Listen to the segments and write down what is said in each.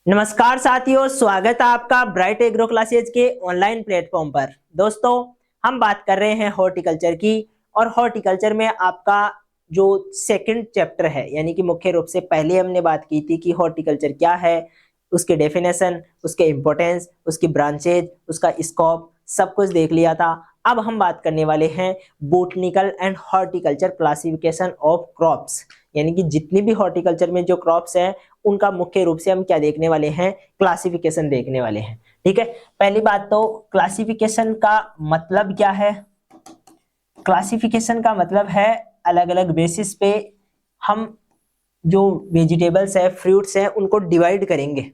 नमस्कार साथियों, स्वागत है आपका ब्राइट एग्रो क्लासेज के ऑनलाइन प्लेटफॉर्म पर। दोस्तों, हम बात कर रहे हैं हॉर्टिकल्चर की और हॉर्टिकल्चर में आपका जो सेकंड चैप्टर है, यानी कि मुख्य रूप से पहले हमने बात की थी कि हॉर्टिकल्चर क्या है, उसके डेफिनेशन, उसके इम्पोर्टेंस, उसकी ब्रांचेज, उसका स्कोप, सब कुछ देख लिया था। अब हम बात करने वाले हैं botanical and horticulture classification of crops, यानी कि जितनी भी हॉर्टिकल्चर में जो क्रॉप्स हैं उनका मुख्य रूप से हम क्या देखने वाले हैं, क्लासिफिकेशन देखने वाले हैं। ठीक है, पहली बात तो क्लासिफिकेशन का मतलब क्या है। क्लासिफिकेशन का मतलब है अलग अलग बेसिस पे हम जो वेजिटेबल्स है, फ्रूट्स हैं, उनको डिवाइड करेंगे।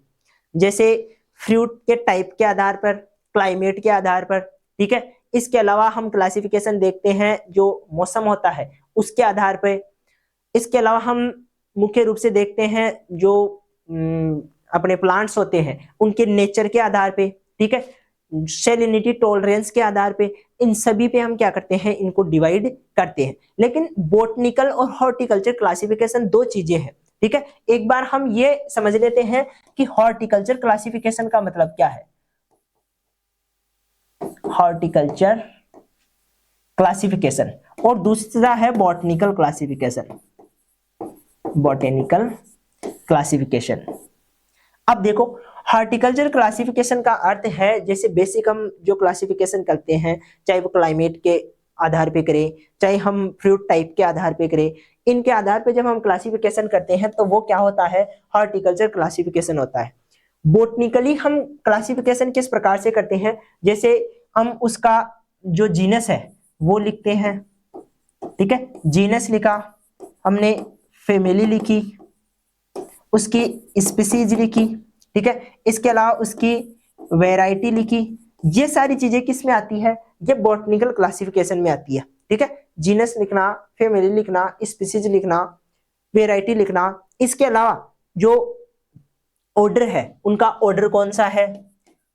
जैसे फ्रूट के टाइप के आधार पर, क्लाइमेट के आधार पर। ठीक है, इसके अलावा हम क्लासिफिकेशन देखते हैं जो मौसम होता है उसके आधार पर। इसके अलावा हम मुख्य रूप से देखते हैं जो अपने प्लांट्स होते हैं उनके नेचर के आधार पे। ठीक है, सेलिनिटी टॉलरेंस के आधार पे, इन सभी पे हम क्या करते हैं, इनको डिवाइड करते हैं। लेकिन बोटनिकल और हॉर्टिकल्चर क्लासिफिकेशन दो चीजें हैं। ठीक है, एक बार हम ये समझ लेते हैं कि हॉर्टिकल्चर क्लासिफिकेशन का मतलब क्या है। हॉर्टिकल्चर क्लासिफिकेशन और दूसरा है बॉटनिकल क्लासिफिकेशन। Botanical classification. अब देखो, हॉर्टिकल्चर क्लासिफिकेशन का अर्थ है, जैसे बेसिक हम जो क्लासिफिकेशन करते हैं, चाहे वो क्लाइमेट के आधार पे करें, चाहे हम फ्रूट टाइप के आधार पे करें, इनके आधार पे जब हम क्लासिफिकेशन करते हैं तो वो क्या होता है, हॉर्टिकल्चर क्लासिफिकेशन होता है। बोटनिकली हम क्लासिफिकेशन किस प्रकार से करते हैं, जैसे हम उसका जो जीनस है वो लिखते हैं। ठीक है, जीनस लिखा हमने, फैमिली लिखी, उसकी स्पीसीज लिखी। ठीक है, इसके अलावा उसकी वैरायटी लिखी। ये सारी चीजें किस में आती है, ये बॉटनिकल क्लासिफिकेशन में आती है। ठीक है, जीनस लिखना, फैमिली लिखना, स्पीसीज लिखना, वैरायटी लिखना। इसके अलावा जो ऑर्डर है, उनका ऑर्डर कौन सा है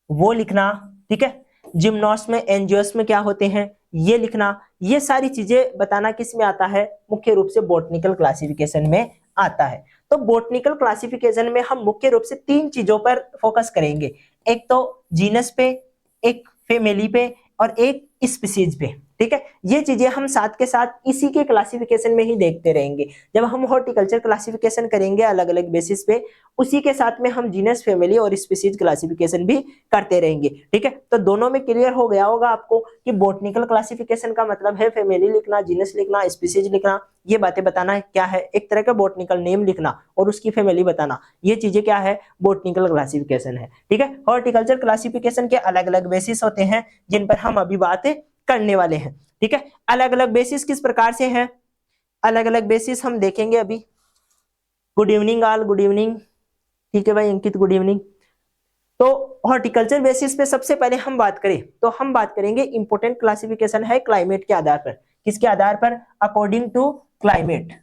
वो लिखना। ठीक है, जिम्नोस में, एंजियोस में क्या होते हैं ये लिखना। ये सारी चीजें बताना किस में आता है, मुख्य रूप से बॉटनिकल क्लासिफिकेशन में आता है। तो बॉटनिकल क्लासिफिकेशन में हम मुख्य रूप से तीन चीजों पर फोकस करेंगे, एक तो जीनस पे, एक फैमिली पे और एक स्पीसीज पे। ठीक है, ये चीजें हम साथ के साथ इसी के क्लासिफिकेशन में ही देखते रहेंगे। जब हम हॉर्टिकल्चर क्लासिफिकेशन करेंगे अलग अलग बेसिस पे, उसी के साथ में हम जीनस, फैमिली और स्पीसीज क्लासिफिकेशन भी करते रहेंगे। ठीक है, तो दोनों में क्लियर हो गया होगा आपको कि बॉटनिकल क्लासिफिकेशन का मतलब है फैमिली लिखना, जीनस लिखना, स्पीसीज लिखना, ये बातें बताना है क्या है, एक तरह का बॉटनिकल नेम लिखना और उसकी फैमिली बताना। ये चीजें क्या है, बॉटनिकल क्लासिफिकेशन है। ठीक है, हॉर्टिकल्चर क्लासिफिकेशन के अलग अलग बेसिस होते हैं जिन पर हम अभी बात करने वाले हैं। ठीक है, अलग अलग बेसिस किस प्रकार से है, अलग अलग बेसिस हम देखेंगे अभी। Good evening all, good evening. ठीक है भाई अंकित, गुड इवनिंग। तो हॉर्टिकल्चर बेसिस पे सबसे पहले हम बात करें तो हम बात करेंगे, इंपोर्टेंट क्लासिफिकेशन है क्लाइमेट के आधार पर। किसके आधार पर, according to climate.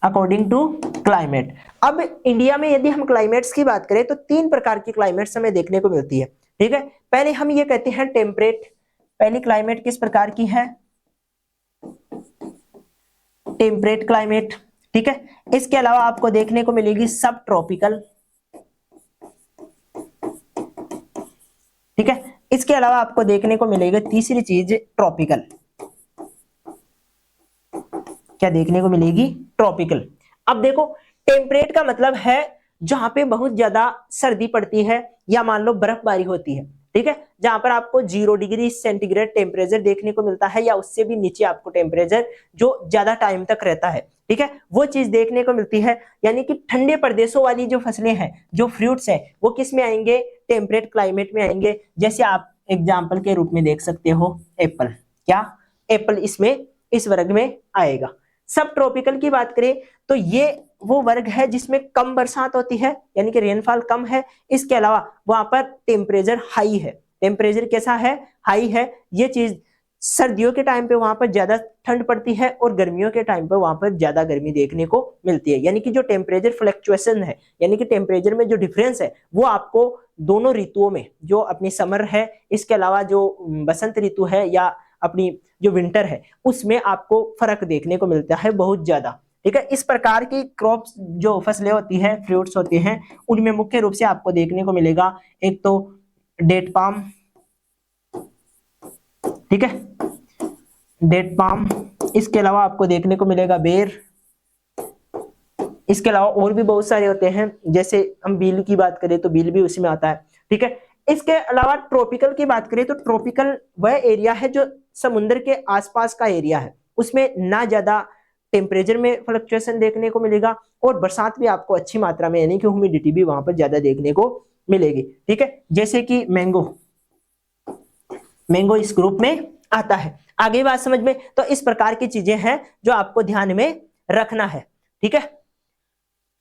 According to climate. अब इंडिया में यदि हम क्लाइमेट्स की बात करें तो तीन प्रकार की क्लाइमेट्स हमें देखने को मिलती है। ठीक है, पहले हम ये कहते हैं टेम्परेट। पहली क्लाइमेट किस प्रकार की है, टेम्परेट क्लाइमेट। ठीक है, इसके अलावा आपको देखने को मिलेगी सब ट्रॉपिकल। ठीक है, इसके अलावा आपको देखने को मिलेगी तीसरी चीज ट्रॉपिकल। क्या देखने को मिलेगी, ट्रॉपिकल। अब देखो, टेम्परेट का मतलब है जहां पे बहुत ज्यादा सर्दी पड़ती है या मान लो बर्फबारी होती है। ठीक है, जहां पर आपको 0 डिग्री सेंटीग्रेड टेम्परेचर देखने को मिलता है या उससे भी नीचे आपको टेम्परेचर जो ज्यादा टाइम तक रहता है। ठीक है, वो चीज देखने को मिलती है। यानी कि ठंडे प्रदेशों वाली जो फसलें हैं, जो फ्रूट्स हैं, वो किस में आएंगे, टेम्परेट क्लाइमेट में आएंगे। जैसे आप एग्जाम्पल के रूप में देख सकते हो एप्पल। क्या, एप्पल इसमें इस वर्ग में आएगा। सब ट्रॉपिकल की बात करें तो ये वो वर्ग है जिसमें कम बरसात होती है, यानी कि रेनफॉल कम है। इसके अलावा वहां पर टेम्परेचर हाई है। टेम्परेचर कैसा है, हाई है। ये चीज सर्दियों के टाइम पे वहां पर ज्यादा ठंड पड़ती है और गर्मियों के टाइम पे वहां पर ज्यादा गर्मी देखने को मिलती है। यानी कि जो टेम्परेचर फ्लक्चुएशन है, यानी कि टेम्परेचर में जो डिफरेंस है, वो आपको दोनों ऋतुओं में, जो अपनी समर है, इसके अलावा जो बसंत ऋतु है या अपनी जो विंटर है उसमें आपको फर्क देखने को मिलता है बहुत ज्यादा। ठीक है, इस प्रकार की क्रॉप्स जो फसलें होती है, फ्रूट्स होते हैं, उनमें मुख्य रूप से आपको देखने को मिलेगा एक तो डेट पाम, ठीक है, डेट पाम, इसके अलावा आपको देखने को मिलेगा बेर, इसके अलावा और भी बहुत सारे होते हैं, जैसे हम बील की बात करें तो बील भी उसी में आता है। ठीक है, इसके अलावा ट्रॉपिकल की बात करें तो ट्रॉपिकल वह एरिया है जो समुद्र के आसपास का एरिया है, उसमें ना ज्यादा टेम्परेचर में फ्लक्चुएशन देखने को मिलेगा और बरसात भी आपको अच्छी मात्रा में यानी कि ह्यूमिडिटी भी वहां पर ज्यादा देखने को मिलेगी। ठीक है, जैसे कि मैंगो, मैंगो इस ग्रुप में आता है। आगे बात समझ में, तो इस प्रकार की चीजें हैं जो आपको ध्यान में रखना है। ठीक है,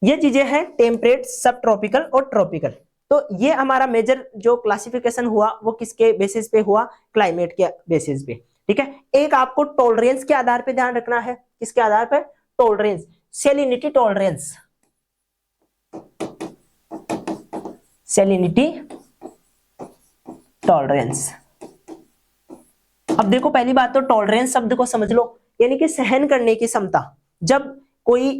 ये चीजें हैं टेम्परेट, सब ट्रॉपिकल और ट्रॉपिकल। तो ये हमारा मेजर जो क्लासिफिकेशन हुआ वो किसके बेसिस पे हुआ, क्लाइमेट के बेसिस पे। ठीक है, एक आपको टॉलरेंस के आधार पे ध्यान रखना है, किसके आधार पर, tolerance, salinity tolerance, salinity tolerance. अब देखो पहली बात तो टॉलरेंस शब्द को समझ लो, यानी कि सहन करने की क्षमता। जब कोई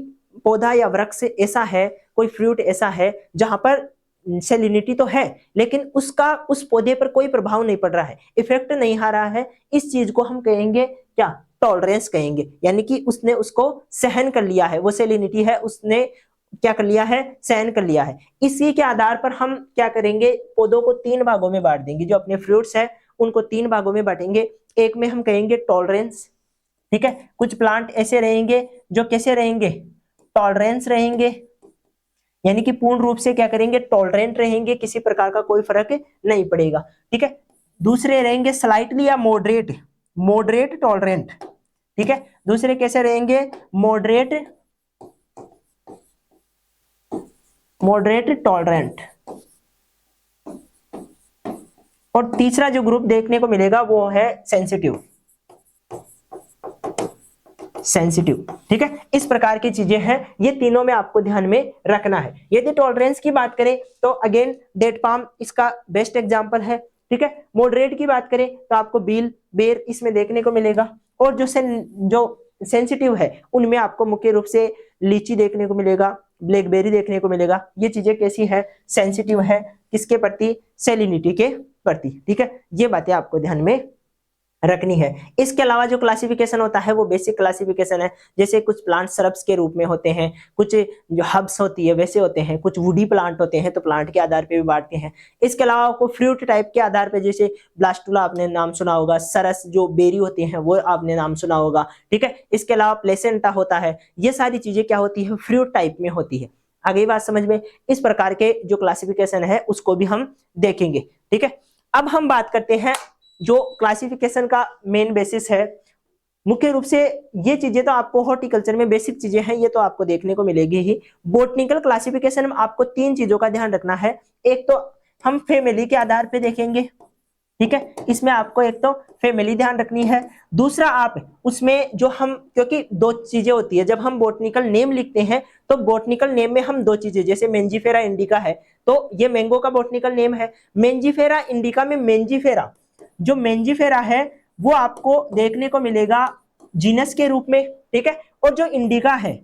पौधा या वृक्ष ऐसा है, कोई फ्रूट ऐसा है जहां पर सैलिनिटी तो है लेकिन उसका उस पौधे पर कोई प्रभाव नहीं पड़ रहा है, इफेक्ट नहीं आ रहा है, इस चीज को हम कहेंगे क्या, टॉलरेंस कहेंगे। यानी कि उसने उसको सहन कर लिया है, वो सैलिनिटी है उसने क्या कर लिया है, सहन कर लिया है। इसी के आधार पर हम क्या करेंगे, पौधों को 3 भागों में बांट देंगे, जो अपने फ्रूट्स है उनको 3 भागों में बांटेंगे। एक में हम कहेंगे टॉलरेंस, ठीक है, कुछ प्लांट ऐसे रहेंगे जो कैसे रहेंगे, टॉलरेंस रहेंगे, यानी कि पूर्ण रूप से क्या करेंगे, टॉलरेंट रहेंगे, किसी प्रकार का कोई फर्क नहीं पड़ेगा। ठीक है, दूसरे रहेंगे स्लाइटली या मॉडरेट, मॉडरेट टॉलरेंट। ठीक है, दूसरे कैसे रहेंगे, मॉडरेट, मॉडरेट टॉलरेंट। और तीसरा जो ग्रुप देखने को मिलेगा वो है सेंसिटिव, सेंसिटिव। ठीक है, इस प्रकार की चीजें हैं, ये तीनों में आपको ध्यान में रखना है। यदि टॉलरेंस की बात करें तो अगेन डेट पाम इसका बेस्ट एग्जांपल है। ठीक है, मॉडरेट की बात करें तो आपको बील, बेर इसमें देखने को मिलेगा। और जो सेंसिटिव है उनमें आपको मुख्य रूप से लीची देखने को मिलेगा, ब्लैकबेरी देखने को मिलेगा। ये चीजें कैसी है, सेंसिटिव है, किसके प्रति, सैलिनिटी के प्रति। ठीक है, ये बातें आपको ध्यान में रखनी है। इसके अलावा जो क्लासिफिकेशन होता है वो बेसिक क्लासिफिकेशन है, जैसे कुछ प्लांट श्रब्स के रूप में होते हैं, कुछ जो हब्स होती है वैसे होते हैं, कुछ वुडी प्लांट होते हैं तो प्लांट के आधार पे भी बांटते हैं। इसके अलावा आपको फ्रूट टाइप के आधार पे, जैसे ब्लास्टुला आपने नाम सुना होगा, सरस जो बेरी होती है वो आपने नाम सुना होगा। ठीक है, इसके अलावा प्लेसेंटा होता है, ये सारी चीजें क्या होती है, फ्रूट टाइप में होती है। आगे बात समझ में, इस प्रकार के जो क्लासिफिकेशन है उसको भी हम देखेंगे। ठीक है, अब हम बात करते हैं जो क्लासिफिकेशन का मेन बेसिस है। मुख्य रूप से ये चीजें तो आपको हॉर्टिकल्चर में बेसिक चीजें हैं, ये तो आपको देखने को मिलेगी ही। बोटनिकल क्लासिफिकेशन में आपको 3 चीजों का ध्यान रखना है। एक तो हम फैमिली के आधार पे देखेंगे, ठीक है, इसमें आपको एक तो फैमिली ध्यान रखनी है। दूसरा आप उसमें जो हम, क्योंकि 2 चीजें होती है, जब हम बोटनिकल नेम लिखते हैं तो बोटनिकल नेम में हम 2 चीजें, जैसे मेंजीफेरा इंडिका है तो ये मैंगो का बोटनिकल नेम है, मेंजीफेरा इंडिका में मेंजीफेरा, जो मेंजीफेरा है वो आपको देखने को मिलेगा जीनस के रूप में। ठीक है, और जो इंडिका है,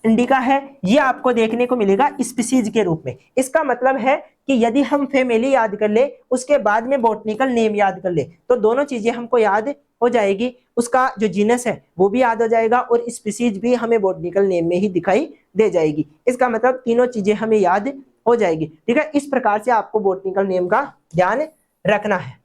इंडिका है ये आपको देखने को मिलेगा स्पीसीज के रूप में। इसका मतलब है कि यदि हम फैमिली याद कर ले उसके बाद में बॉटनिकल नेम याद कर ले तो दोनों चीजें हमको याद हो जाएगी, उसका जो जीनस है वो भी याद हो जाएगा और स्पीसीज भी हमें बॉटनिकल नेम में ही दिखाई दे जाएगी। इसका मतलब तीनों चीजें हमें याद हो जाएगी। ठीक है, इस प्रकार से आपको बॉटनिकल नेम का ध्यान रखना है।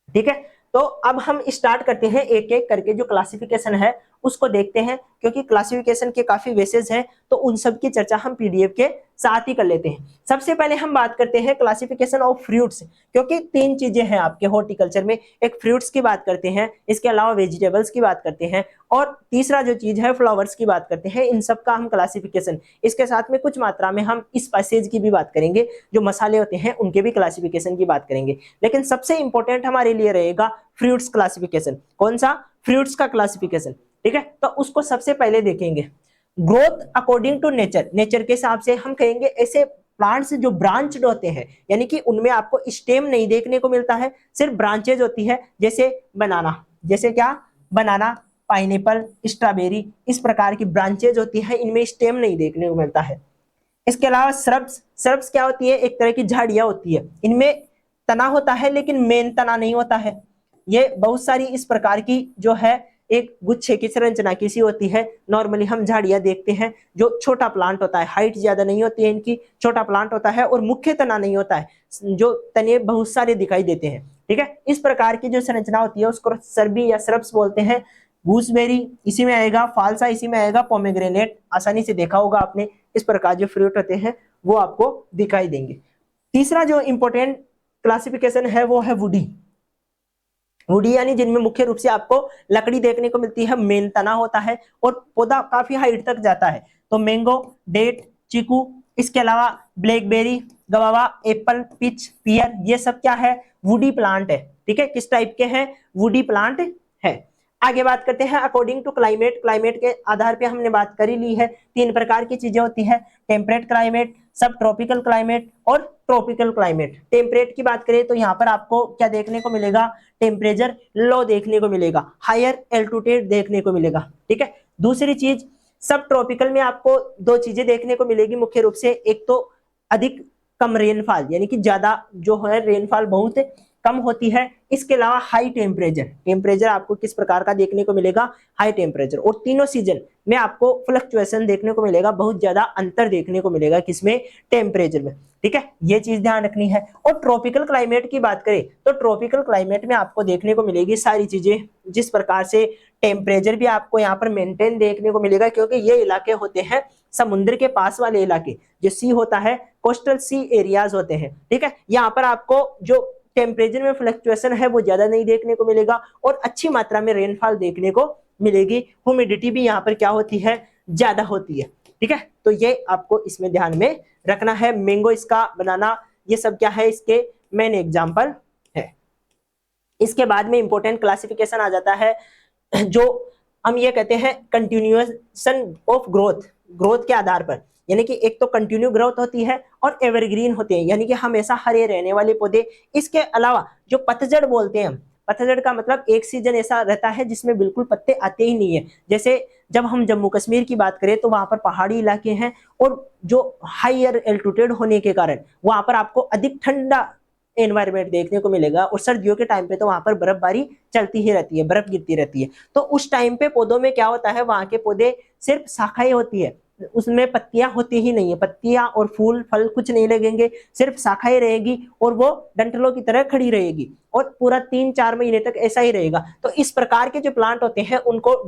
ठीक है, तो अब हम स्टार्ट करते हैं एक एक करके जो क्लासिफिकेशन है उसको देखते हैं, क्योंकि क्लासिफिकेशन के काफी बेसिस है तो उन सब की चर्चा हम पीडीएफ के साथ ही कर लेते हैं। सबसे पहले हम बात करते हैं क्लासिफिकेशन ऑफ फ्रूट्स, क्योंकि 3 चीजें हैं आपके हॉर्टिकल्चर में, एक फ्रूट्स की बात करते हैं, इसके अलावा वेजिटेबल्स की बात करते हैं और तीसरा जो चीज है फ्लावर्स की बात करते हैं। इन सब का हम क्लासिफिकेशन, इसके साथ में कुछ मात्रा में हम स्पाइसेज की भी बात करेंगे, जो मसाले होते हैं उनके भी क्लासिफिकेशन की बात करेंगे। लेकिन सबसे इंपॉर्टेंट हमारे लिए रहेगा फ्रूट्स क्लासिफिकेशन। कौन सा, फ्रूट्स का क्लासिफिकेशन। ठीक है, तो उसको सबसे पहले देखेंगे। Growth according to nature, nature के हिसाब से हम कहेंगे ऐसे प्लांट्स जो ब्रांच्ड होते हैं, यानी कि उनमें आपको स्टेम नहीं देखने को मिलता है, सिर्फ ब्रांचेज होती है, जैसे बनाना, जैसे क्या, बनाना, पाइनएप्पल, स्ट्रॉबेरी, इस प्रकार की ब्रांचेज होती है, इनमें स्टेम नहीं देखने को मिलता है। इसके अलावा श्रब्स क्या होती है, एक तरह की झाड़ियां होती है, इनमें तना होता है लेकिन मेन तना नहीं होता है। ये बहुत सारी इस प्रकार की जो है एक गुच्छे की संरचना किसी होती है। नॉर्मली हम झाड़ियां देखते हैं, जो छोटा प्लांट होता है, हाइट ज्यादा नहीं होती है इनकी, छोटा प्लांट होता है और मुख्य तना नहीं होता है, जो तने बहुत सारे दिखाई देते हैं। ठीक है, इस प्रकार की जो संरचना होती है उसको सर्बी या श्रब्स बोलते हैं। गूसबेरी इसी में आएगा, फालसा इसी में आएगा, पोमेग्रेनेट आसानी से देखा होगा आपने, इस प्रकार जो फ्रूट होते हैं वो आपको दिखाई देंगे। तीसरा जो इंपॉर्टेंट क्लासिफिकेशन है वो है वुडी। वुडी यानी जिनमें मुख्य रूप से आपको लकड़ी देखने को मिलती है, मेन तना होता है और पौधा काफी हाइट तक जाता है। तो मैंगो, डेट, चीकू, इसके अलावा ब्लैकबेरी, गवावा, एप्पल, पीच, पियर, ये सब क्या है, वुडी प्लांट है। ठीक है, किस टाइप के हैं, वुडी प्लांट है। आगे बात करते हैं अकॉर्डिंग टू क्लाइमेट। क्लाइमेट के आधार पे हमने बात कर ही ली है, 3 प्रकार की चीजें होती है, टेम्परेट क्लाइमेट, सब ट्रॉपिकल क्लाइमेट और ट्रॉपिकल क्लाइमेट। टेम्परेट की बात करें तो यहाँ पर आपको क्या देखने को मिलेगा, टेम्परेचर लो देखने को मिलेगा, हायर एल्टीट्यूड देखने को मिलेगा। ठीक है, दूसरी चीज सब ट्रॉपिकल में आपको 2 चीजें देखने को मिलेगी मुख्य रूप से, एक तो अधिक कम रेनफॉल, यानी कि ज्यादा जो है रेनफॉल बहुत कम होती है। इसके अलावा हाई टेम्परेचर, टेम्परेचर आपको किस प्रकार का देखने को मिलेगा, हाई टेम्परेचर। और तीनों सीजन में आपको फ्लक्चुएशन देखने को मिलेगा, बहुत ज्यादा अंतर देखने को मिलेगा किसमें, टेम्परेचर में। ठीक है, ये चीज ध्यान रखनी है। और ट्रॉपिकल क्लाइमेट की बात करें तो ट्रॉपिकल क्लाइमेट में आपको देखने को मिलेगी सारी चीजें, जिस प्रकार से टेम्परेचर भी आपको यहाँ पर मेंटेन देखने को मिलेगा, क्योंकि ये इलाके होते हैं समुद्र के पास वाले इलाके, जो सी होता है, कोस्टल सी एरियाज होते हैं। ठीक है, यहाँ पर आपको जो टेम्परेचर में फ्लक्चुएशन है वो ज्यादा नहीं देखने को मिलेगा और अच्छी मात्रा में रेनफॉल देखने को मिलेगी। ह्यूमिडिटी भी यहाँ पर क्या होती है, ज्यादा होती है। ठीक है, तो ये आपको इसमें ध्यान में रखना है। मैंगो, इसका बनाना, ये सब क्या है, इसके मेन एग्जांपल है। इसके बाद में इंपॉर्टेंट क्लासिफिकेशन आ जाता है, जो हम ये कहते हैं कंटिन्यूएशन ऑफ ग्रोथ, ग्रोथ के आधार पर, यानी कि एक तो कंटिन्यू ग्रोथ होती है और एवरग्रीन होते हैं, यानी कि हमेशा हरे रहने वाले पौधे। इसके अलावा जो पतझड़ बोलते हैं, पतझड़ का मतलब एक सीजन ऐसा रहता है जिसमें बिल्कुल पत्ते आते ही नहीं है। जैसे जब हम जम्मू कश्मीर की बात करें तो वहां पर पहाड़ी इलाके हैं और जो हायर एल्टीट्यूड होने के कारण वहां पर आपको अधिक ठंडा एनवायरमेंट देखने को मिलेगा और सर्दियों के टाइम पे तो वहां पर बर्फबारी चलती ही रहती है, बर्फ गिरती रहती है। तो उस टाइम पे पौधों में क्या होता है, वहां के पौधे सिर्फ शाखाएं होती है, उसमें पत्तियां होती ही नहीं है, पत्तियां और फूल फल कुछ नहीं लगेंगे, सिर्फ शाखाएं रहेगी और वो डंठलों की तरह खड़ी रहेगी और पूरा 3-4 महीने तक ऐसा ही रहेगा। तो इस प्रकार के जो प्लांट होते हैं उनको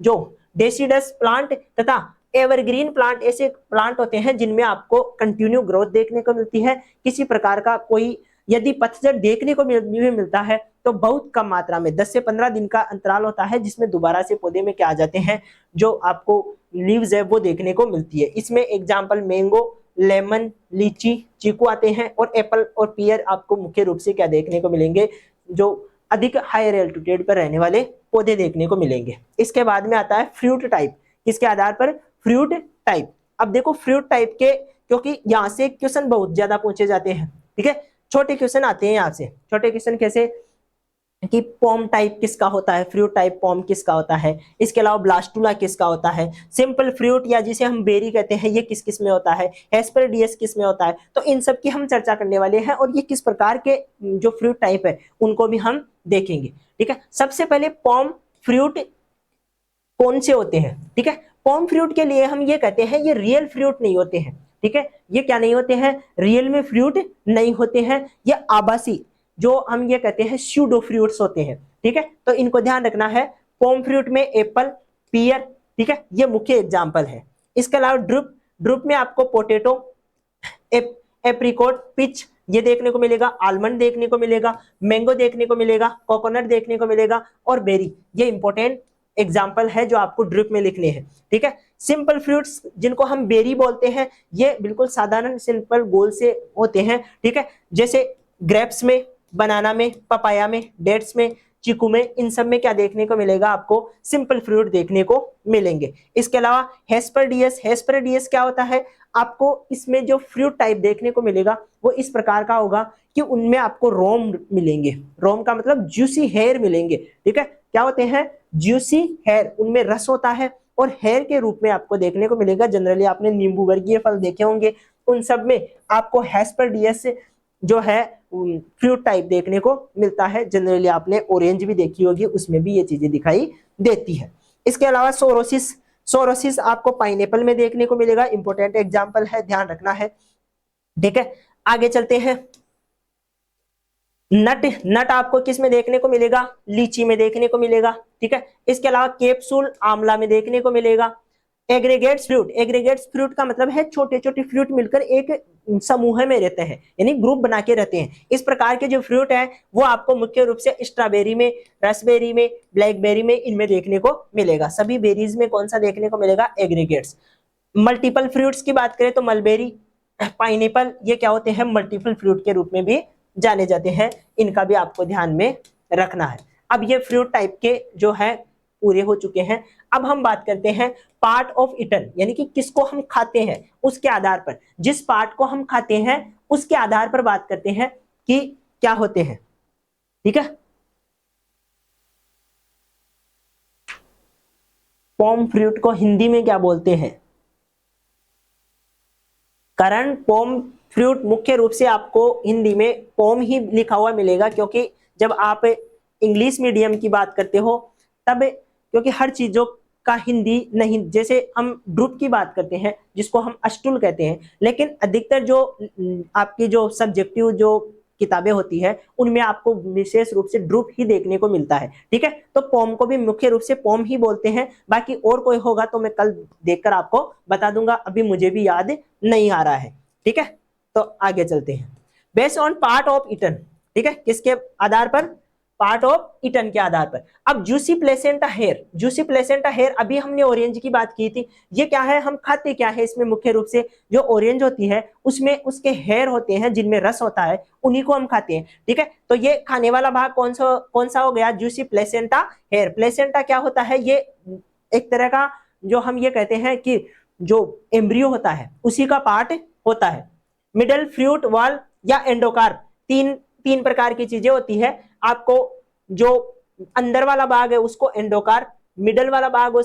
जो डेसिडस प्लांट तथा एवरग्रीन प्लांट ऐसे प्लांट होते हैं जिनमें आपको कंटिन्यू ग्रोथ देखने को मिलती है। किसी प्रकार का कोई यदि पतझड़ देखने को मिलता है तो बहुत कम मात्रा में 10 से 15 दिन का अंतराल होता है, जिसमें दोबारा से पौधे में क्या आ जाते हैं, जो आपको लीव्स है वो देखने को मिलती है। इसमें एग्जांपल मैंगो, लेमन, लीची, चीकू आते हैं और एप्पल और पियर आपको मुख्य रूप से क्या देखने को मिलेंगे, जो अधिक हायर एल्टीट्यूड पर रहने वाले पौधे देखने को मिलेंगे। इसके बाद में आता है फ्रूट टाइप। किसके आधार पर, फ्रूट टाइप। अब देखो फ्रूट टाइप के, क्योंकि यहाँ से क्वेश्चन बहुत ज्यादा पूछे जाते हैं। ठीक है, छोटे क्वेश्चन आते हैं यहाँ से। छोटे क्वेश्चन कैसे कि पॉम टाइप किसका होता है, फ्रूट टाइप पॉम किसका होता है, इसके अलावा ब्लास्टुला किसका होता है, सिंपल फ्रूट या जिसे हम बेरी कहते हैं ये किस किस में होता है, हेस्पेरिडियस किस में होता है। तो इन सब की हम चर्चा करने वाले हैं और ये किस प्रकार के जो फ्रूट टाइप है उनको भी हम देखेंगे। ठीक है, सबसे पहले पॉम फ्रूट कौन से होते हैं। ठीक है, पॉम फ्रूट के लिए हम ये कहते हैं ये रियल फ्रूट नहीं होते हैं। ठीक है, ये क्या नहीं होते हैं, रियल में फ्रूट नहीं होते हैं, ये आभासी, जो हम ये कहते हैं स्यूडो फ्रूट्स होते हैं। ठीक है, तो इनको ध्यान रखना है। पॉम फ्रूट में एप्पल, पियर, ठीक है, ये मुख्य एग्जांपल है। इसके अलावा ड्रुप, ड्रुप में आपको पोटैटो, एप्रिकॉट, पिच ये देखने को मिलेगा, आलमंड देखने को मिलेगा, मैंगो देखने को मिलेगा, कोकोनट देखने को मिलेगा और बेरी, ये इंपॉर्टेंट एग्जाम्पल है जो आपको ड्रिप में लिखने हैं। ठीक है, सिंपल फ्रूट्स जिनको हम बेरी बोलते हैं, ये बिल्कुल साधारण सिंपल गोल से होते हैं। ठीक है, जैसे ग्रेप्स में, बनाना में, पपाया में, डेट्स में, चीकू में, इन सब में क्या देखने को मिलेगा, आपको सिंपल फ्रूट देखने को मिलेंगे। इसके अलावा हेस्पेरिडियस, हेस्पेरिडियस क्या होता है, आपको इसमें जो फ्रूट टाइप देखने को मिलेगा वो इस प्रकार का होगा कि उनमें आपको रोम मिलेंगे। रोम का मतलब जूसी हेयर मिलेंगे, ठीक है। क्या होते हैं? जूसी हेयर, उनमें रस होता है और हेयर के रूप में आपको देखने को मिलेगा। जनरली आपने नींबू वर्गीय फल देखे होंगे, उन सब में आपको हेस्पेरिडियस जो है फ्रूट टाइप देखने को मिलता है। जनरली आपने ऑरेंज भी देखी होगी, उसमें भी ये चीजें दिखाई देती है। इसके अलावा सोरोसिस, सोरोसिस आपको पाइनएप्पल में देखने को मिलेगा। इंपॉर्टेंट एग्जांपल है, ध्यान रखना है, ठीक है। आगे चलते हैं। नट, नट आपको किस में देखने को मिलेगा? लीची में देखने को मिलेगा, ठीक है। इसके अलावा कैप्सूल आंवला में देखने को मिलेगा। एग्रीगेट्स फ्रूट, एग्रीगेट्स फ्रूट का मतलब है छोटे छोटे फ्रूट मिलकर एक समूह में रहते हैं, यानी ग्रुप बना के रहते हैं। इस प्रकार के जो फ्रूट है वो आपको मुख्य रूप से स्ट्रॉबेरी में, रसबेरी में, ब्लैकबेरी में, इनमें देखने को मिलेगा। सभी बेरीज में कौन सा देखने को मिलेगा? एग्रीगेट्स। मल्टीपल फ्रूट्स की बात करें तो मलबेरी, पाइनएप्पल, ये क्या होते हैं? मल्टीपल फ्रूट के रूप में भी जाने जाते हैं। इनका भी आपको ध्यान में रखना है। अब ये फ्रूट टाइप के जो है पूरे हो चुके हैं। अब हम बात करते हैं पार्ट ऑफ ईटन, यानी कि किसको हम खाते हैं उसके आधार पर, जिस पार्ट को हम खाते हैं उसके आधार पर बात करते हैं कि क्या होते हैं, ठीक है। पोम फ्रूट को हिंदी में क्या बोलते हैं? कारण पोम फ्रूट मुख्य रूप से आपको हिंदी में पोम ही लिखा हुआ मिलेगा, क्योंकि जब आप इंग्लिश मीडियम की बात करते हो तब, क्योंकि हर चीजों का हिंदी नहीं, जैसे हम ड्रुप की बात करते हैं जिसको हम अस्टूल कहते हैं, लेकिन अधिकतर जो आपकी जो सब्जेक्टिव जो किताबें होती है उनमें आपको विशेष रूप से ड्रुप ही देखने को मिलता है, ठीक है। तो पोम को भी मुख्य रूप से पोम ही बोलते हैं। बाकी और कोई होगा तो मैं कल देखकर आपको बता दूंगा, अभी मुझे भी याद नहीं आ रहा है, ठीक है। तो आगे चलते हैं। Based on part of eaten, ठीक है, किसके आधार पर? पार्ट ऑफ ईटन के आधार पर। अब juicy placenta hair, juicy placenta hair, अभी हमने ऑरेंज की बात की थी। ये क्या है? हम खाते क्या है इसमें? मुख्य रूप से जो ऑरेंज होती है उसमें उसके हेयर होते हैं जिनमें रस होता है, उन्हीं को हम खाते हैं, ठीक है। तो ये खाने वाला भाग कौन सा हो गया? Juicy placenta hair. प्लेसेंटा क्या होता है? ये एक तरह का जो हम ये कहते हैं कि जो एम्ब्रियो होता है उसी का पार्ट होता है। मिडल फ्रूट वॉल या एंडोकार्प, तीन प्रकार की चीजें होती है। आपको जो अंदर वाला भाग है उसको एंडोकार्प, मिडल वाला भाग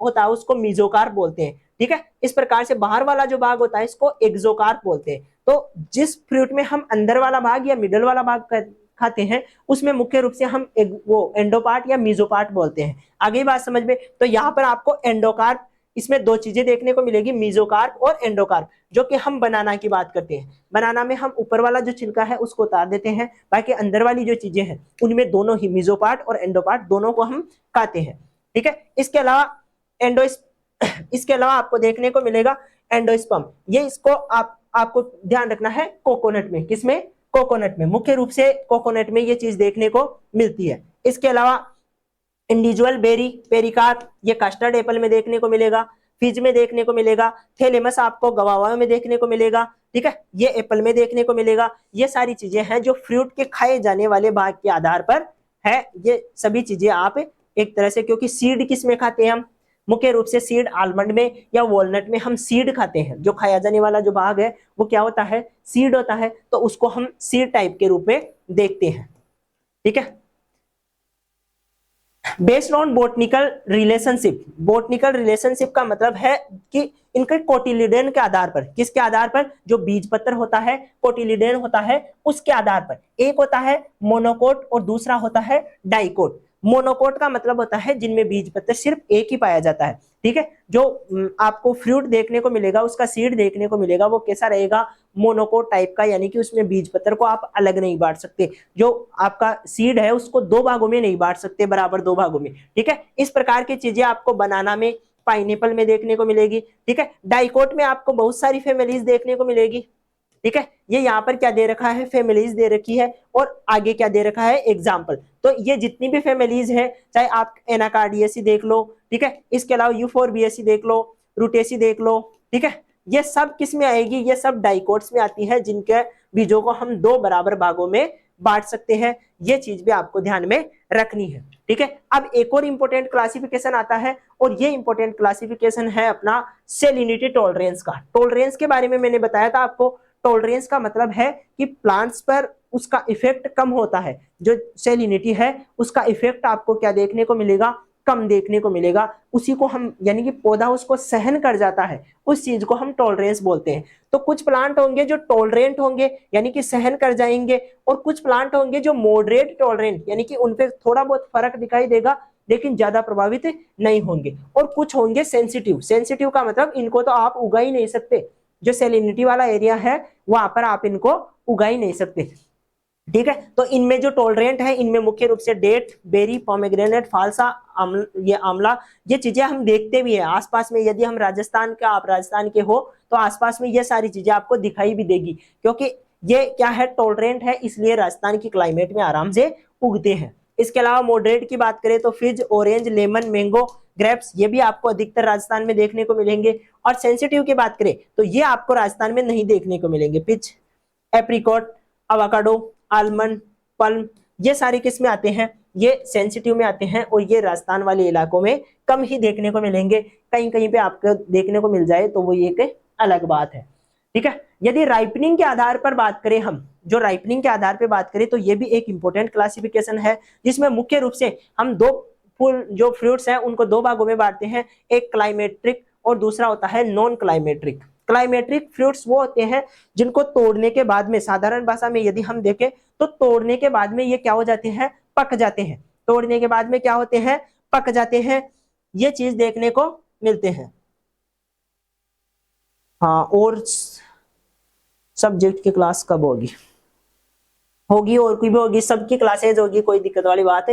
होता है उसको मीजोकार्प बोलते हैं, ठीक है। इस प्रकार से बाहर वाला जो भाग होता है इसको एक्सोकार्प बोलते हैं। तो जिस फ्रूट में हम अंदर वाला भाग या मिडल वाला भाग खाते हैं उसमें मुख्य रूप से हम वो एंडोपार्ट या मीजोपार्ट बोलते हैं। आगे बात समझ में? तो यहाँ पर आपको एंडोकार्प, इसमें दो चीजें देखने को मिलेगी, मीजोकार्प और एंडोकार्प। जो कि हम बनाना की बात करते हैं, बनाना में हम ऊपर वाला जो छिलका है उसको उतार देते हैं, बाकी अंदर वाली जो चीजें हैं उनमें दोनों ही मीजोपार्ट और एंडोपार्ट दोनों को हम खाते हैं, ठीक है। इसके अलावा आपको देखने को मिलेगा एंडोस्पर्म। ये इसको आपको ध्यान रखना है कोकोनट में। किसमें? कोकोनट में। मुख्य रूप से कोकोनट में ये चीज देखने को मिलती है। इसके अलावा इंडिविजुअल बेरी, पेरिकार्प, ये कस्टर्ड एप्पल में देखने को मिलेगा, फिज में देखने को मिलेगा, थैलेमस आपको गवावा में देखने को मिलेगा, ठीक है, ये एप्पल में देखने को मिलेगा। ये सारी चीजें हैं जो फ्रूट के खाए जाने वाले भाग के आधार पर है। ये सभी चीजें आप एक तरह से, क्योंकि सीड किस में खाते हैं हम? मुख्य रूप से सीड आलमंड में या वॉलनट में हम सीड खाते हैं। जो खाया जाने वाला जो भाग है वो क्या होता है? सीड होता है। तो उसको हम सीड टाइप के रूप में देखते हैं, ठीक है। Based on botanical relationship, botanical relationship का मतलब है कि इनके कोटिलिडन के आधार पर, किसके आधार पर? जो बीज पत्र होता है, कोटिलिडन होता है, उसके आधार पर। एक होता है मोनोकोट और दूसरा होता है डाइकोट। मोनोकोट का मतलब होता है जिनमें बीज पत्र सिर्फ एक ही पाया जाता है, ठीक है। जो आपको फ्रूट देखने को मिलेगा, उसका सीड देखने को मिलेगा, वो कैसा रहेगा? मोनोकोट टाइप का, यानी कि उसमें बीज पत्र को आप अलग नहीं बांट सकते। जो आपका सीड है उसको दो भागों में नहीं बांट सकते, बराबर दो भागों में, ठीक है। इस प्रकार की चीजें आपको बनाना में, पाइनएप्पल में देखने को मिलेगी, ठीक है। डाइकोट में आपको बहुत सारी फैमिलीज देखने को मिलेगी, ठीक है। ये यहाँ पर क्या दे रखा है? फैमिलीज दे रखी है, और आगे क्या दे रखा है? एग्जाम्पल। तो ये जितनी भी फैमिलीज है, चाहे आप एनाकार्डियेसी देख लो, ठीक है, इसके अलावा यूफोरबिएसी देख लो, रूटेसी देख लो, ठीक है, ये सब किस में आएगी? ये सब डाइकोट्स में आती है, जिनके बीजों को हम दो बराबर भागों में बांट सकते हैं, ये चीज भी आपको ध्यान में रखनी है। ठीक है, अब एक और इंपॉर्टेंट क्लासिफिकेशन आता है और ये इंपॉर्टेंट क्लासिफिकेशन है अपना सेलिनिटी टॉलरेंस का। टॉलरेंस के बारे में मैंने बताया था आपको, टॉलरेंस का मतलब है कि प्लांट्स पर उसका इफेक्ट कम होता है, जो सेलिनिटी है उसका इफेक्ट आपको क्या देखने को मिलेगा, कम देखने को मिलेगा, उसी को हम यानी कि पौधा उसको सहन कर जाता है, उस चीज को हम टॉलरेंस बोलते हैं। तो कुछ प्लांट होंगे जो टॉलरेंट होंगे यानी कि सहन कर जाएंगे, और कुछ प्लांट होंगे जो मॉडरेट टॉलरेंट यानी कि उनपे थोड़ा बहुत फर्क दिखाई देगा लेकिन ज्यादा प्रभावित नहीं होंगे, और कुछ होंगे सेंसिटिव। सेंसिटिव का मतलब इनको तो आप उगा ही नहीं सकते, जो सेलिनिटी वाला एरिया है वहां पर आप इनको उगा ही नहीं सकते। ठीक है, तो इनमें जो टॉलरेंट है इनमें मुख्य रूप से डेट, बेरी, पोमेग्रेनेट, फालसा, ये आंवला, ये चीजें हम देखते भी है आसपास में। यदि हम राजस्थान का, आप राजस्थान के हो तो आसपास में ये सारी चीजें आपको दिखाई भी देगी, क्योंकि ये क्या है, टॉलरेंट है, इसलिए राजस्थान की क्लाइमेट में आराम से उगते हैं। इसके अलावा मॉडरेट की बात करें तो फिज, ऑरेंज, लेमन, मैंगो, ग्रेप्स, ये भी आपको अधिकतर राजस्थान में देखने को मिलेंगे। और सेंसिटिव की बात करें तो ये आपको राजस्थान में नहीं देखने को मिलेंगे। Pitch, apricot, avocado, almond, plum, ये सारे किस में आते हैं, ये सेंसिटिव में आते हैं, और ये राजस्थान वाले इलाकों में कम ही देखने को मिलेंगे। कहीं कहीं पे आपको देखने को मिल जाए तो वो एक अलग बात है। ठीक है, यदि राइपनिंग के आधार पर बात करें, हम जो राइपनिंग के आधार पर बात करें तो ये भी एक इंपॉर्टेंट क्लासिफिकेशन है, जिसमें मुख्य रूप से हम दो फुल जो फ्रूट्स हैं उनको दो भागों में बांटते हैं, एक क्लाइमेट्रिक और दूसरा होता है नॉन क्लाइमेट्रिक। क्लाइमेट्रिक फ्रूट्स वो होते हैं जिनको तोड़ने के बाद में, साधारण भाषा में यदि हम देखें तो तोड़ने के बाद में ये क्या हो जाते हैं, पक जाते हैं। तोड़ने के बाद में क्या होते हैं, पक जाते हैं, ये चीज देखने को मिलते हैं। हाँ, और सब्जेक्ट की क्लास कब होगी? होगी, और कोई भी होगी, सबकी क्लासेज होगी, कोई दिक्कत वाली बात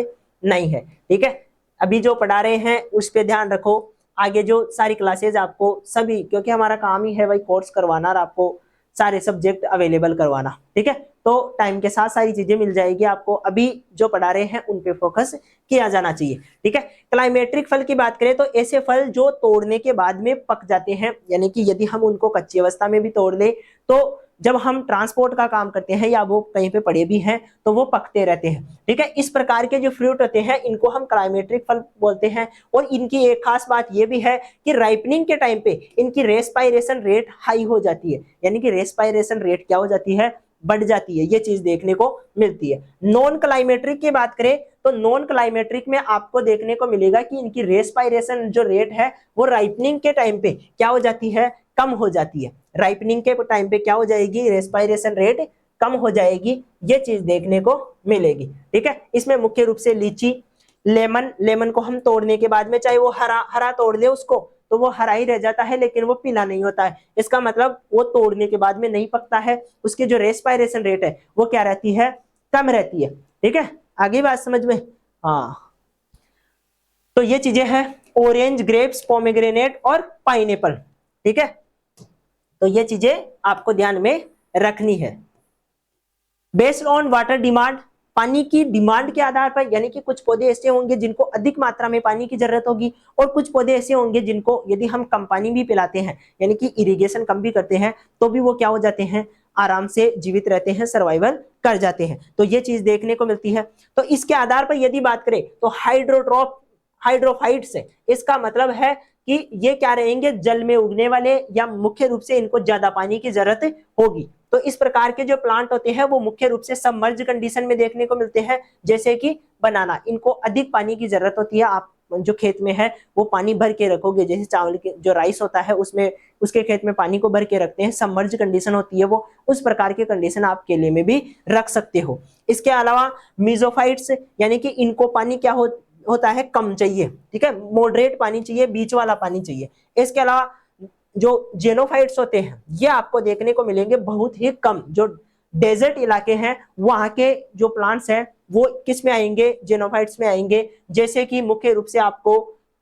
नहीं है। ठीक है, अभी जो पढ़ा रहे हैं उस पर ध्यान रखो, आगे जो सारी क्लासेज आपको सभी, क्योंकि हमारा काम ही है भाई कोर्स करवाना और आपको सारे सब्जेक्ट अवेलेबल करवाना। ठीक है, तो टाइम के साथ सारी चीजें मिल जाएगी आपको, अभी जो पढ़ा रहे हैं उन पे फोकस किया जाना चाहिए। ठीक है, क्लाइमेट्रिक फल की बात करें तो ऐसे फल जो तोड़ने के बाद में पक जाते हैं, यानी कि यदि हम उनको कच्ची अवस्था में भी तोड़ ले तो जब हम ट्रांसपोर्ट का काम करते हैं या वो कहीं पे पड़े भी हैं तो वो पकते रहते हैं। ठीक है, इस प्रकार के जो फ्रूट होते हैं इनको हम क्लाइमेट्रिक फल बोलते हैं। और इनकी एक खास बात ये भी है कि राइपनिंग के टाइम पे इनकी रेस्पायरेशन रेट हाई हो जाती है, यानी कि रेस्पायरेशन रेट क्या हो जाती है, बढ़ जाती है, ये चीज देखने को मिलती है। नॉन क्लाइमेट्रिक की बात करें तो नॉन क्लाइमेट्रिक में आपको देखने को मिलेगा कि इनकी रेस्पायरेशन जो रेट है वो राइपनिंग के टाइम पे क्या हो जाती है, कम हो जाती है। राइपनिंग के टाइम पे क्या हो जाएगी, रेस्पायरेशन रेट कम हो जाएगी, ये चीज देखने को मिलेगी। ठीक है, इसमें मुख्य रूप से लीची, लेमन, लेमन को हम तोड़ने के बाद में चाहे वो हरा हरा तोड़ ले उसको तो वो हरा ही रह जाता है, लेकिन वो पीला नहीं होता है। इसका मतलब वो तोड़ने के बाद में नहीं पकता है, उसकी जो रेस्पायरेशन रेट है वो क्या रहती है, कम रहती है। ठीक है, आगे बात समझ में? हाँ, तो ये चीजें हैं, ऑरेंज, ग्रेप्स, पोमेग्रेनेट और पाइनएप्पल। ठीक है, तो ये चीजें आपको ध्यान में रखनी है। बेस्ड ऑन वाटर डिमांड, पानी की डिमांड के आधार पर, यानी कि कुछ पौधे ऐसे होंगे जिनको अधिक मात्रा में पानी की जरूरत होगी, और कुछ पौधे ऐसे होंगे जिनको यदि हम कम पानी भी पिलाते हैं, यानी कि इरिगेशन कम भी करते हैं, तो भी वो क्या हो जाते हैं, आराम से जीवित रहते हैं, सर्वाइवल कर जाते हैं। तो ये चीज देखने को मिलती है। तो इसके आधार पर यदि बात करें तो हाइड्रोफाइट्स है, इसका मतलब है कि ये क्या रहेंगे, जल में उगने वाले, या मुख्य रूप से इनको ज्यादा पानी की जरूरत होगी। तो इस प्रकार के जो प्लांट होते हैं वो मुख्य रूप से सबमर्ज कंडीशन में देखने को मिलते हैं, जैसे कि बनाना, इनको अधिक पानी की जरूरत होती है। आप जो खेत में है वो पानी भर के रखोगे, जैसे चावल के जो राइस होता है उसमें उसके खेत में पानी को भर के रखते हैं, सबमर्ज कंडीशन होती है वो, उस प्रकार की कंडीशन आप केले में भी रख सकते हो। इसके अलावा मीजोफाइट्स, यानी कि इनको पानी क्या होता है, कम चाहिए। ठीक है, मॉडरेट पानी चाहिए, बीच वाला पानी चाहिए। इसके अलावा जो जेनोफाइट्स होते हैं ये आपको देखने को मिलेंगे बहुत ही कम, जो डेजर्ट इलाके हैं वहां के जो प्लांट्स हैं वो किस में आएंगे, जेनोफाइट्स में आएंगे। जैसे कि मुख्य रूप से आपको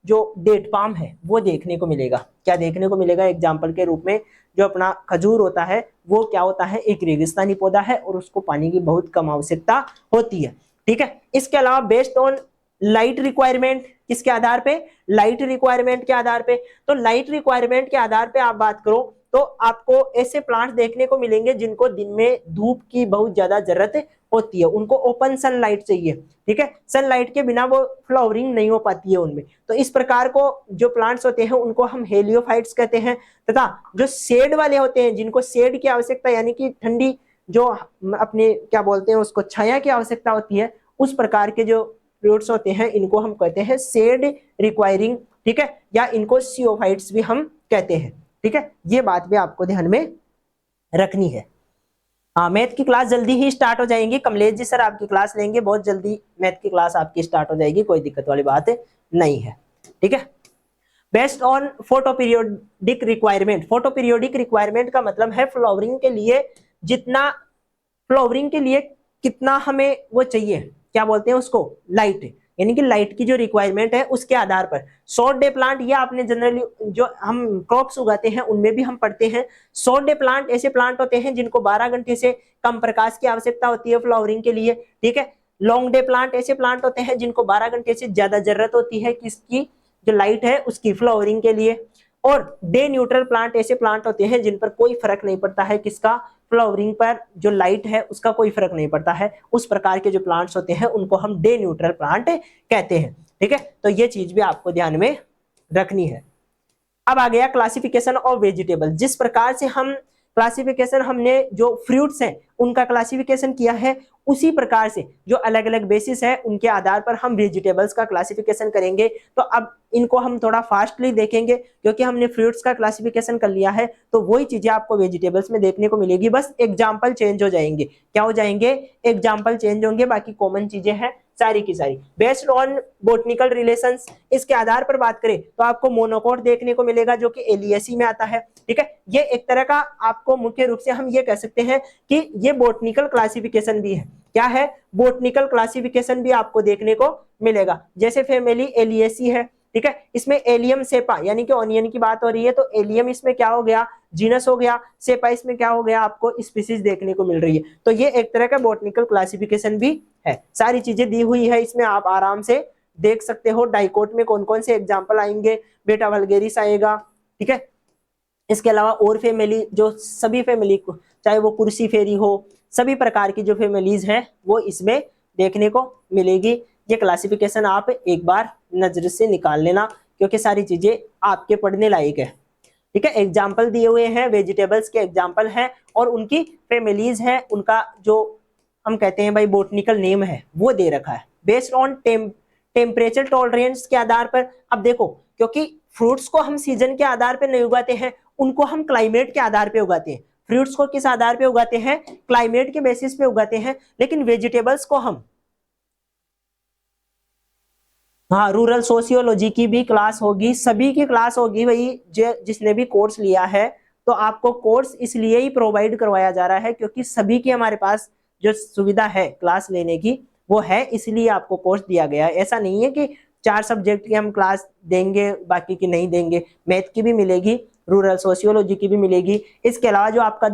जो डेट पाम है वो देखने को मिलेगा। क्या देखने को मिलेगा, एग्जाम्पल के रूप में जो अपना खजूर होता है वो क्या होता है, एक रेगिस्तानी पौधा है और उसको पानी की बहुत कम आवश्यकता होती है। ठीक है, इसके अलावा बेस्ड ऑन लाइट रिक्वायरमेंट, किसके आधार पे, लाइट रिक्वायरमेंट के आधार पे। तो लाइट रिक्वायरमेंट के आधार पे आप बात करो तो आपको ऐसे प्लांट्स देखने को मिलेंगे जिनको दिन में धूप की बहुत ज्यादा जरूरत होती है, उनको ओपन सनलाइट चाहिए, ठीक है, सनलाइट के बिना वो फ्लावरिंग नहीं हो पाती है उनमें। तो इस प्रकार को जो प्लांट्स होते हैं उनको हम हेलियोफाइट्स कहते हैं। तथा जो शेड वाले होते हैं, जिनको शेड की आवश्यकता यानी कि ठंडी जो अपने क्या बोलते हैं उसको छाया की आवश्यकता होती है, उस प्रकार के जो फ्रूट्स होते हैं इनको हम कहते हैं शेड रिक्वायरिंग, ठीक है, या इनको सियोफाइट्स भी हम कहते हैं, ठीक है। ये बात भी आपको ध्यान में रखनी है। हाँ, मैथ की क्लास जल्दी ही स्टार्ट हो जाएंगी, कमलेश जी सर आपकी क्लास लेंगे, बहुत जल्दी मैथ की क्लास आपकी स्टार्ट हो जाएगी, कोई दिक्कत वाली बात नहीं है, ठीक है। Based on photo periodic requirement, photo periodic requirement का मतलब है फ्लावरिंग के लिए जितना, फ्लावरिंग के लिए कितना हमें वो चाहिए, क्या बोलते हैं उसको, लाइट, यानी कि लाइट की जो रिक्वायरमेंट है उसके आधार पर। शॉर्ट डे प्लांट, या आपने जनरली जो हम क्रॉप्स उगाते हैं उनमें भी हम पढ़ते हैं, शॉर्ट डे प्लांट ऐसे प्लांट होते हैं जिनको 12 घंटे से कम प्रकाश की आवश्यकता होती है फ्लावरिंग के लिए, ठीक है। लॉन्ग डे प्लांट ऐसे प्लांट होते हैं जिनको 12 घंटे से ज्यादा जरूरत होती है किसकी, जो लाइट है उसकी, फ्लावरिंग के लिए। और डे न्यूट्रल प्लांट ऐसे प्लांट होते हैं जिन पर कोई फर्क नहीं पड़ता है किसका, फ्लावरिंग पर जो लाइट है उसका कोई फर्क नहीं पड़ता है, उस प्रकार के जो प्लांट्स होते हैं उनको हम डे न्यूट्रल प्लांट कहते हैं, ठीक है। तो ये चीज भी आपको ध्यान में रखनी है। अब आ गया क्लासिफिकेशन ऑफ वेजिटेबल। जिस प्रकार से हम क्लासिफिकेशन हमने जो फ्रूट्स हैं उनका क्लासिफिकेशन किया है, उसी प्रकार से जो अलग अलग बेसिस है उनके आधार पर हम वेजिटेबल्स का क्लासिफिकेशन करेंगे। तो अब इनको हम थोड़ा फास्टली देखेंगे क्योंकि हमने फ्रूट्स का क्लासिफिकेशन कर लिया है, तो वही चीजें आपको वेजिटेबल्स में देखने को मिलेगी, बस एग्जाम्पल चेंज हो जाएंगे। क्या हो जाएंगे, एग्जाम्पल चेंज होंगे, बाकी कॉमन चीजें हैं सारी की सारी। बेस्ड ऑन बोटनिकल रिलेशंस, इसके आधार पर बात करें तो आपको मोनोकोट देखने को मिलेगा जो कि एलियेसी में आता है, ठीक है। ये एक तरह का आपको मुख्य रूप से हम ये कह सकते हैं कि ये बोटनिकल क्लासिफिकेशन भी है। क्या है, बोटनिकल क्लासिफिकेशन भी आपको देखने को मिलेगा। जैसे फैमिली एलियेसी है, ठीक है, इसमें एलियम सेपा यानी कि ऑनियन की बात हो रही है, तो एलियम इसमें क्या हो गया, जीनस हो गया, सेपा इसमें क्या हो गया, आपको स्पीसीज देखने को मिल रही है। तो ये एक तरह का बॉटनिकल क्लासिफिकेशन भी है। सारी चीजें दी हुई है इसमें, आप आराम से देख सकते हो। डाइकोट में कौन कौन से एग्जाम्पल आएंगे, बेटा वल्गेरिस आएगा, ठीक है। इसके अलावा और फैमिली, जो सभी फैमिली को, चाहे वो कुर्सी फेरी हो, सभी प्रकार की जो फैमिलीज है वो इसमें देखने को मिलेगी। ये क्लासिफिकेशन आप एक बार नजर से निकाल लेना क्योंकि सारी चीजें आपके पढ़ने लायक है, ठीक है। एग्जाम्पल दिए हुए हैं, वेजिटेबल्स के एग्जाम्पल हैं और उनकी फैमिलीज हैं, उनका जो हम कहते हैं भाई बोटनिकल नेम है वो दे रखा है बेस्ड ऑन टेम्परेचर टॉलरेंस के आधार पर। अब देखो, क्योंकि फ्रूट्स को हम सीजन के आधार पर नहीं उगाते हैं, उनको हम क्लाइमेट के आधार पे उगाते हैं। फ्रूट्स को किस आधार पे उगाते हैं, क्लाइमेट के बेसिस पे उगाते हैं। लेकिन वेजिटेबल्स को हम, हाँ, रूरल सोशियोलॉजी की भी क्लास होगी, सभी की क्लास होगी भाई, जिसने भी कोर्स लिया है। तो आपको कोर्स इसलिए ही प्रोवाइड करवाया जा रहा है क्योंकि सभी की हमारे पास जो सुविधा है क्लास लेने की वो है, इसलिए आपको कोर्स दिया गया है। ऐसा नहीं है कि 4 सब्जेक्ट की हम क्लास देंगे बाकी की नहीं देंगे, मैथ की भी मिलेगी, रूरल सोशियोलॉजी की भी मिलेगी। इसके अलावा जो आपका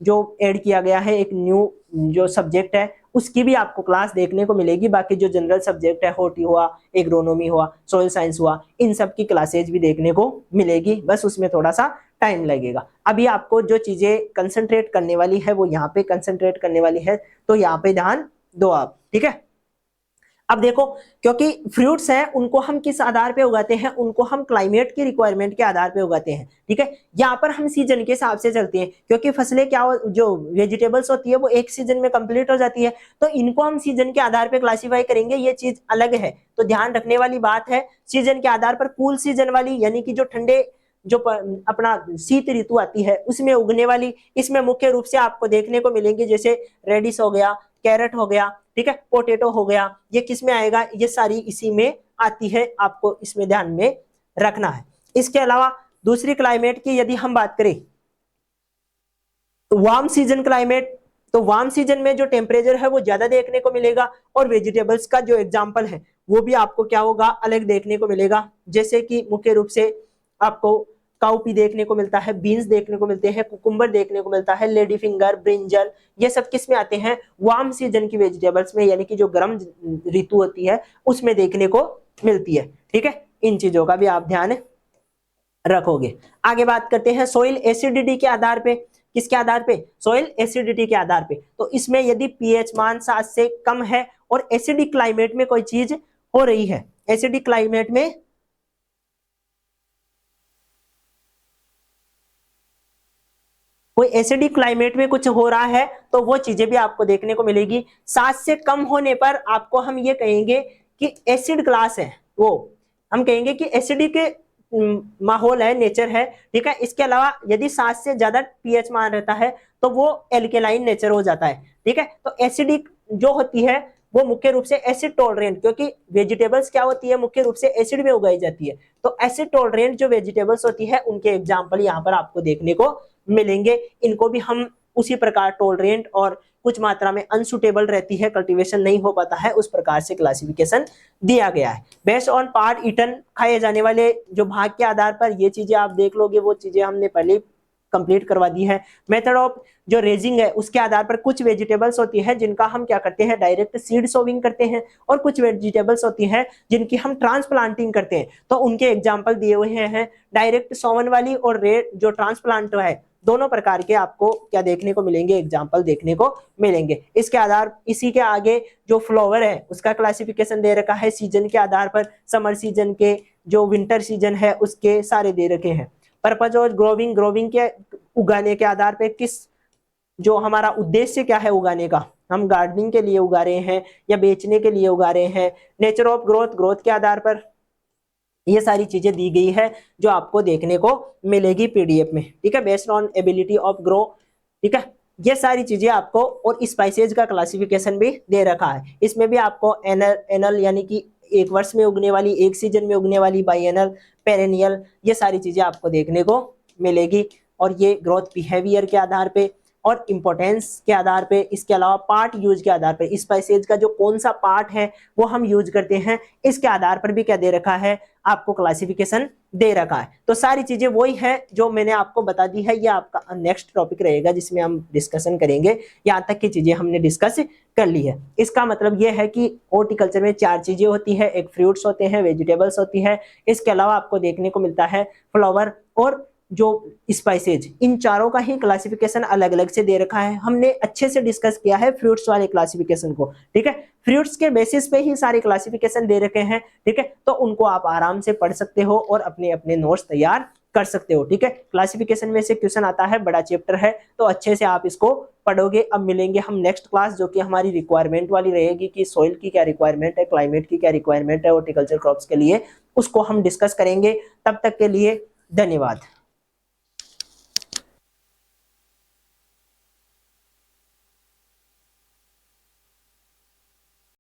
जो ऐड किया गया है, एक न्यू जो सब्जेक्ट है उसकी भी आपको क्लास देखने को मिलेगी। बाकी जो जनरल सब्जेक्ट है, हॉर्टी हुआ, एग्रोनॉमी हुआ, सोइल साइंस हुआ, इन सब की क्लासेज भी देखने को मिलेगी, बस उसमें थोड़ा सा टाइम लगेगा। अभी आपको जो चीजें कंसंट्रेट करने वाली है वो यहाँ पे कंसंट्रेट करने वाली है, तो यहाँ पे ध्यान दो आप, ठीक है। अब देखो, क्योंकि फ्रूट्स हैं उनको हम किस आधार पे उगाते हैं, उनको हम क्लाइमेट की रिक्वायरमेंट के आधार पे उगाते हैं, ठीक है। यहाँ पर हम सीजन के हिसाब से चलते हैं क्योंकि फसलें क्या जो वेजिटेबल्स होती है वो एक सीजन में कंप्लीट हो जाती है, तो इनको हम सीजन के आधार पे क्लासीफाई करेंगे, ये चीज अलग है। तो ध्यान रखने वाली बात है, सीजन के आधार पर कूल सीजन वाली यानी कि जो ठंडे जो अपना शीत ऋतु आती है उसमें उगने वाली, इसमें मुख्य रूप से आपको देखने को मिलेंगे जैसे रेडिश हो गया, कैरेट हो गया, ठीक है, पोटैटो हो गया, ये किस में आएगा, ये सारी इसी में आती है, आपको इसमें ध्यान में रखना है। इसके अलावा दूसरी क्लाइमेट की यदि हम बात करें तो वार्म सीजन क्लाइमेट, तो वार्म सीजन में जो टेम्परेचर है वो ज्यादा देखने को मिलेगा और वेजिटेबल्स का जो एग्जाम्पल है वो भी आपको क्या होगा, अलग देखने को मिलेगा। जैसे कि मुख्य रूप से आपको काउपी देखने को मिलता है, बीन्स देखने को मिलते हैं, कुकुम्बर देखने को मिलता है, लेडी फिंगर, ब्रिंजल, ये सब किस में आते हैं, वार्म सीजन की वेजिटेबल्स में, यानी कि जो गर्म ऋतु होती है उसमें देखने को मिलती है, ठीक है। इन चीजों का भी आप ध्यान रखोगे। आगे बात करते हैं सोइल एसिडिटी के आधार पे। किसके आधार पे? सोइल एसिडिटी के आधार पे। तो इसमें यदि पीएच मान 7 से कम है और एसिडिक क्लाइमेट में कोई चीज हो रही है, एसिडिक क्लाइमेट में कोई एसिडिक क्लाइमेट में कुछ हो रहा है तो वो चीजें भी आपको देखने को मिलेगी। 7 से कम होने पर आपको हम ये कहेंगे कि एसिड क्लास है, वो हम कहेंगे कि एसिडिक माहौल है, नेचर है, ठीक है। इसके अलावा यदि 7 से ज्यादा पीएच मान रहता है तो वो एल्केलाइन नेचर हो जाता है, ठीक है। तो एसिडिक जो होती है वो मुख्य रूप से एसिड टॉलरेंट, क्योंकि वेजिटेबल्स क्या होती है, मुख्य रूप से एसिड में उगाई जाती है। तो एसिड टॉलरेंट जो वेजिटेबल्स होती है उनके एग्जाम्पल यहाँ पर आपको देखने को मिलेंगे। इनको भी हम उसी प्रकार टॉलरेंट और कुछ मात्रा में अनसुटेबल रहती है, कल्टीवेशन नहीं हो पाता है, उस प्रकार से क्लासिफिकेशन दिया गया है। बेस्ड ऑन पार्ट ईटन, खाए जाने वाले जो भाग के आधार पर ये चीजें आप देख लोगे, वो चीजें हमने पहले कंप्लीट करवा दी है। मेथड ऑफ जो रेजिंग है उसके आधार पर कुछ वेजिटेबल्स होती है जिनका हम क्या करते हैं, डायरेक्ट सीड सोविंग करते हैं, और कुछ वेजिटेबल्स होती हैं जिनकी हम ट्रांसप्लांटिंग करते हैं। तो उनके एग्जाम्पल दिए हुए हैं, डायरेक्ट सोवन वाली और रेड जो ट्रांसप्लांट है, दोनों प्रकार के आपको क्या देखने को मिलेंगे, एग्जाम्पल देखने को मिलेंगे। इसके आधार, इसी के आगे जो फ्लावर है उसका क्लासिफिकेशन दे रखा है सीजन के आधार पर, समर सीजन के, जो विंटर सीजन है उसके सारे दे रखे हैं। पर्पज और ग्रोविंग, ग्रोविंग के उगाने के आधार पर किस, जो हमारा उद्देश्य क्या है उगाने का, हम गार्डनिंग के लिए उगा रहे हैं या बेचने के लिए उगा रहे हैं। नेचर ऑफ ग्रोथ, ग्रोथ के आधार पर ये सारी चीजें दी गई है जो आपको देखने को मिलेगी पीडीएफ में, ठीक है। Based on ability of grow, ठीक है। ये सारी चीजें आपको, और स्पाइसेज का क्लासिफिकेशन भी दे रखा है। इसमें भी आपको एनल यानी कि एक वर्ष में उगने वाली, एक सीजन में उगने वाली, बाइएनल, पेरेनियल, ये सारी चीजें आपको देखने को मिलेगी। और ये ग्रोथ बिहेवियर के आधार पे और इंपॉर्टेंस के आधार पे, इसके अलावा पार्ट यूज के आधार पे, स्पाइसेज का जो कौन सा पार्ट है वो हम यूज करते हैं, इसके आधार पर भी क्या दे रखा है, आपको क्लासिफिकेशन दे रखा है। तो सारी चीजें वही है जो मैंने आपको बता दी है। ये आपका नेक्स्ट टॉपिक रहेगा जिसमें हम डिस्कशन करेंगे। यहाँ तक की चीजें हमने डिस्कस कर ली है। इसका मतलब ये है कि हॉर्टिकल्चर में 4 चीजें होती है, एक फ्रूट्स होते हैं, वेजिटेबल्स होती है, इसके अलावा आपको देखने को मिलता है फ्लावर और जो स्पाइसेज। इन चारों का ही क्लासिफिकेशन अलग अलग से दे रखा है। हमने अच्छे से डिस्कस किया है फ्रूट्स वाले क्लासिफिकेशन को, ठीक है। फ्रूट्स के बेसिस पे ही सारे क्लासिफिकेशन दे रखे हैं, ठीक है। तो उनको आप आराम से पढ़ सकते हो और अपने अपने नोट्स तैयार कर सकते हो, ठीक है। क्लासिफिकेशन में से क्वेश्चन आता है, बड़ा चैप्टर है, तो अच्छे से आप इसको पढ़ोगे। अब मिलेंगे हम नेक्स्ट क्लास, जो कि हमारी रिक्वायरमेंट वाली रहेगी कि सॉइल की क्या रिक्वायरमेंट है, क्लाइमेट की क्या रिक्वायरमेंट है हॉर्टिकल्चर क्रॉप्स के लिए, उसको हम डिस्कस करेंगे। तब तक के लिए धन्यवाद।